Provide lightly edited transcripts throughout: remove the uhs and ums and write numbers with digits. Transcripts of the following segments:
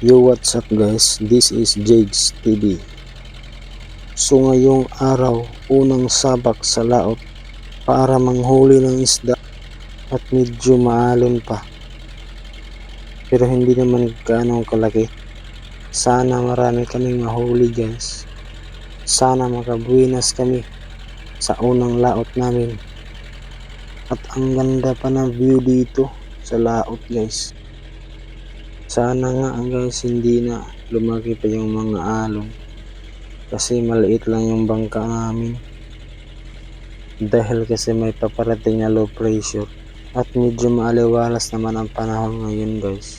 Yo, what's up guys? This is Jags TV. So ngayong araw, unang sabak sa laot para manghuli ng isda at medyo maalon pa. Pero hindi naman gaano kalaki. Sana marami kaming mahuli guys. Sana makabuenas kami sa unang laot namin. At ang ganda pa ng view dito sa laot guys. Sana nga guys hindi na lumaki pa yung mga alon. Kasi maliit lang yung bangka namin. Dahil kasi may paparating na low pressure. At medyo maaliwalas naman ang panahon ngayon guys.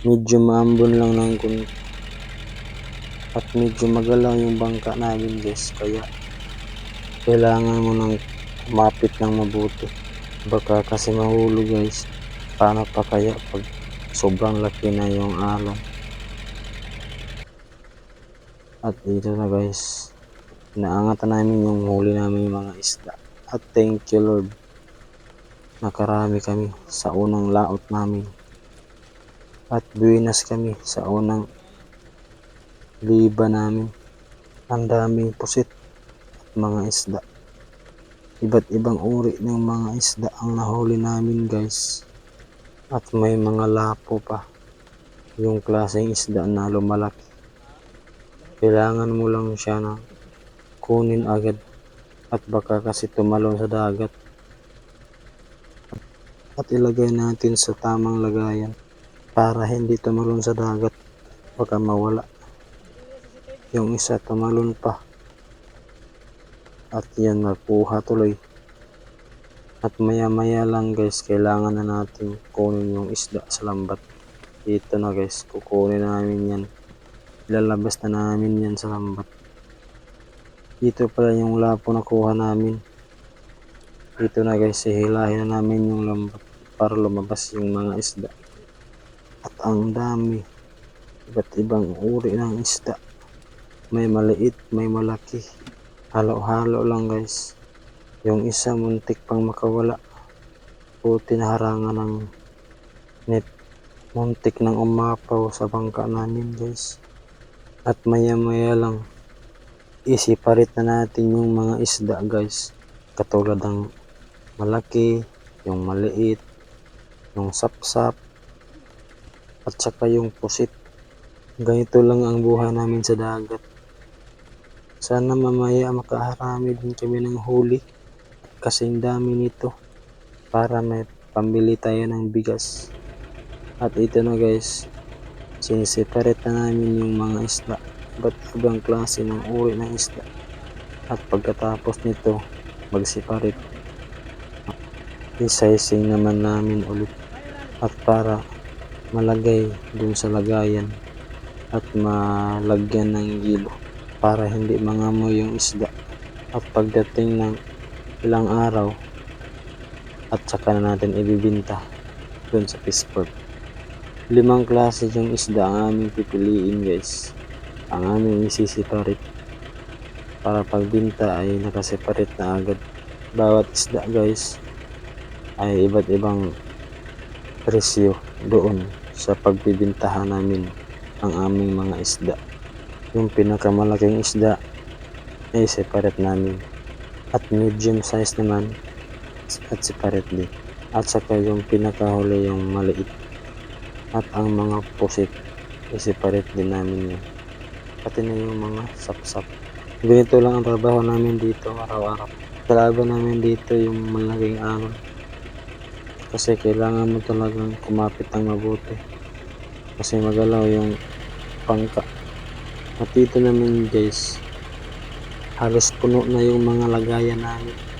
Medyo maambon lang ng kunti. At medyo magalaw yung bangka namin guys. Kaya kailangan mo nang kumapit ng mabuti. Baka kasi mahulog guys. Paano pa kaya pag sobrang laki na yung alon. At dito na guys, naangatan namin yung huli namin mga isda. At thank you Lord, nakarami kami sa unang laot namin. At buenas kami sa unang liba namin. Ang daming pusit at mga isda. Iba't ibang uri ng mga isda ang nahuli namin guys. At may mga lapo pa. Yung klaseng isda na lumalaki. Kailangan mo lang siya na kunin agad. At baka kasi tumalon sa dagat. At ilagay natin sa tamang lagayan. Para hindi tumalon sa dagat. Baka mawala. Yung isa tumalon pa. At yan nakuha tuloy. At maya maya lang guys, kailangan na natin kunin yung isda sa lambat. Dito na guys, kukunin namin yan. Ilalabas na namin yan sa lambat. Dito pala yung lapo na kuha namin. Dito na guys, hihilahin na namin yung lambat para lumabas yung mga isda. At ang dami. Iba't ibang uri ng isda. May maliit, may malaki. Halo-halo lang guys. Yung isa muntik pang makawala. Buti na harangan ng net. Muntik nang umapaw sa bangka namin guys. At maya maya lang isiparit na natin yung mga isda guys. Katulad ng malaki, yung maliit, yung sapsap, at saka yung pusit. Ganito lang ang buhay namin sa dagat. Sana mamaya makaharami din kami ng huli. Kasing dami nito para may pambili tayo ng bigas. At ito na guys, sinisiparet na namin yung mga isda. Iba't ibang klase ng uri ng isda. At pagkatapos nito, magsiparit. Isizing naman namin ulit. At para malagay dun sa lagayan. At malagyan ng gilo. Para hindi mangamoy yung isda. At pagdating ng ilang araw, at saka na natin ibibinta dun sa fishport. 5 klase yung isda ang aming pipiliin guys. Ang aming isisiparit. Para pagbinta ay nakasiparit na agad. Bawat isda guys ay iba't ibang presyo doon sa pagbibintahan namin ang aming mga isda. Yung pinakamalaking isda ay separate namin. At medium size naman at separately. At saka yung pinakahuli yung maliit. At ang mga pusit i-separate din namin yun. Pati na yung mga sapsap. Ganito lang ang trabaho namin dito araw-araw. Kalaban namin dito yung malaking alon. Kasi kailangan mo talagang kumapit ng mabuti. Kasi magalaw yung pangka. At dito namin guys, halos puno na yung mga lagayan namin.